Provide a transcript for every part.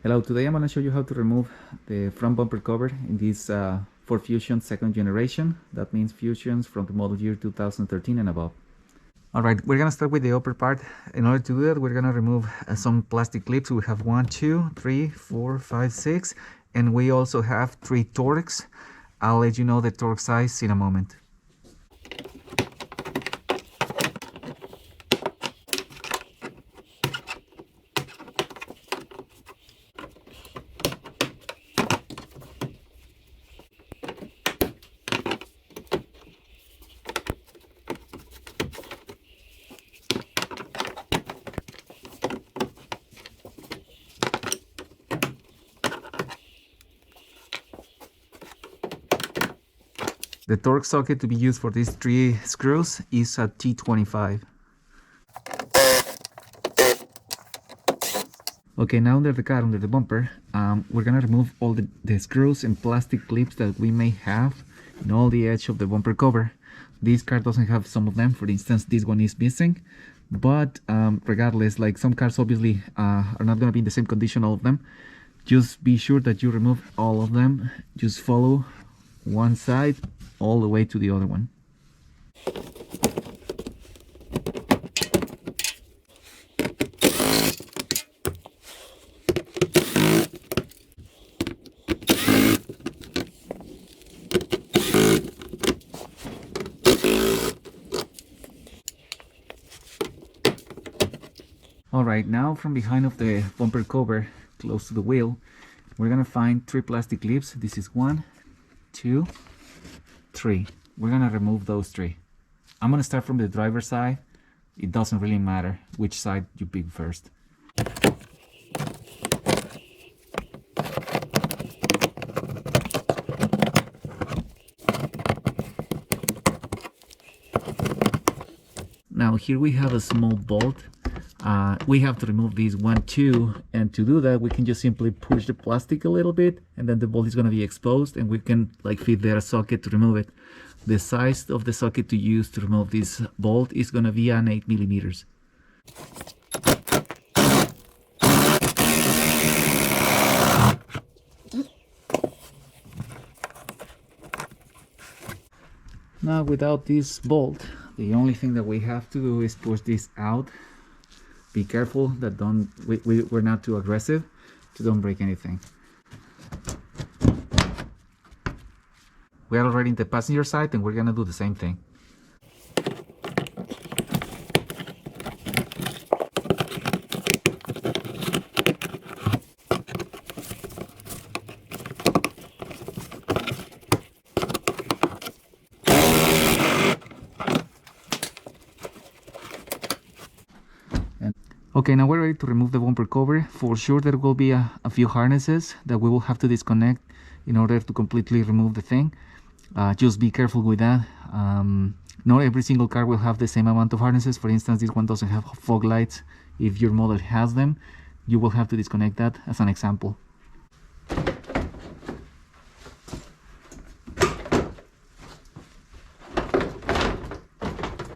Hello, today I'm going to show you how to remove the front bumper cover in this Ford Fusion second generation. That means Fusions from the model year 2013 and above. Alright, we're going to start with the upper part. In order to do that, we're going to remove some plastic clips. We have 1, 2, 3, 4, 5, 6, and we also have 3 Torx. I'll let you know the Torx size in a moment. The Torx socket to be used for these 3 screws is a T25. Okay, now under the car, under the bumper, we're gonna remove all the screws and plastic clips that we may have in all the edge of the bumper cover. This car doesn't have some of them. For instance, this one is missing, but regardless, like some cars obviously are not gonna be in the same condition, all of them. Just be sure that you remove all of them. Just follow one side all the way to the other one. Alright, now from behind of the bumper cover, close to the wheel, we're gonna find 3 plastic clips. This is 1, 2, 3. We're gonna remove those 3. I'm gonna start from the driver's side. It doesn't really matter which side you pick first. Now here we have a small bolt. We have to remove these 1, 2, and to do that we can just simply push the plastic a little bit, and then the bolt is going to be exposed, and we can like fit there a socket to remove it. The size of the socket to use to remove this bolt is going to be an 8 millimeters. Now without this bolt, the only thing that we have to do is push this out. Be careful that we're not too aggressive to don't break anything. We are already in the passenger side and we're gonna do the same thing. Okay, now we're ready to remove the bumper cover. For sure there will be a few harnesses that we will have to disconnect in order to completely remove the thing. Just be careful with that. Not every single car will have the same amount of harnesses. For instance, this one doesn't have fog lights. If your model has them, you will have to disconnect that as an example.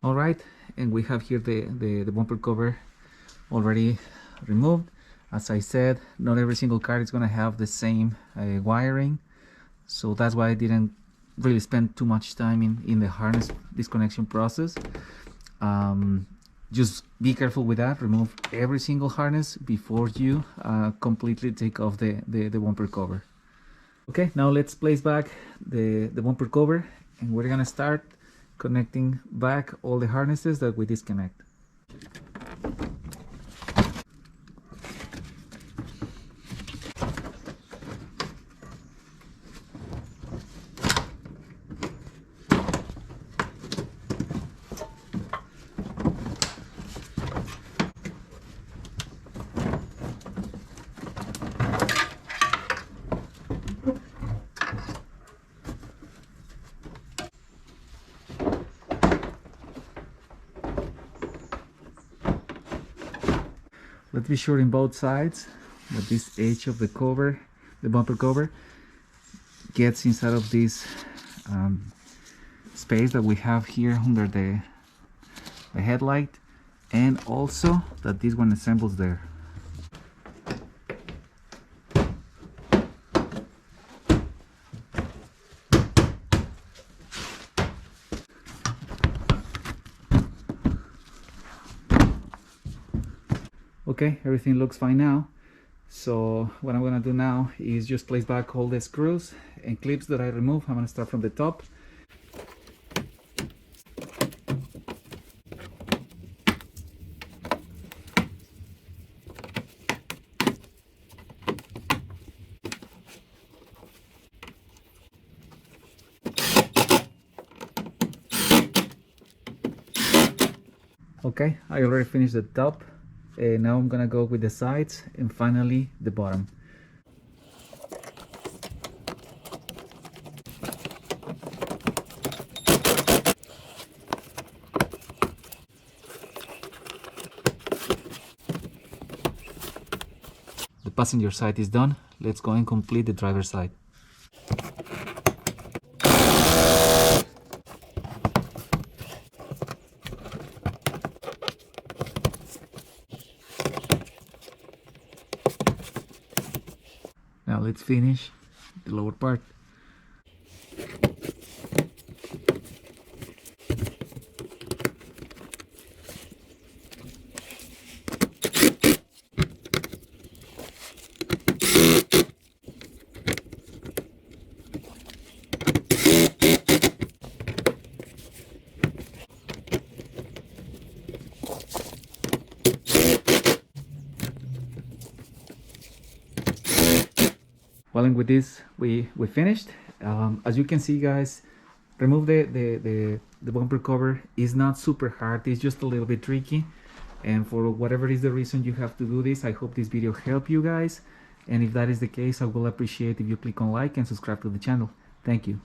Alright, and we have here the bumper cover already removed. As I said, not every single car is going to have the same wiring, so that's why I didn't really spend too much time in the harness disconnection process. Just be careful with that. Remove every single harness before you completely take off the bumper cover. Okay, now let's place back the bumper cover, and we're gonna start connecting back all the harnesses that we disconnect. Let's be sure in both sides that this edge of the cover, the bumper cover, gets inside of this space that we have here under the headlight, and also that this one assembles there. Okay, everything looks fine now. So what I'm gonna do now is just place back all the screws and clips that I removed. I'm gonna start from the top. Okay, I already finished the top. Now I'm gonna go with the sides and finally the bottom. The passenger side is done. Let's go and complete the driver's side. Now let's finish the lower part. Well, and with this we finished. As you can see, guys, remove the bumper cover is not super hard. It's just a little bit tricky, and for whatever is the reason you have to do this, I hope this video helped you guys, and if that is the case, I will appreciate if you click on like and subscribe to the channel. Thank you.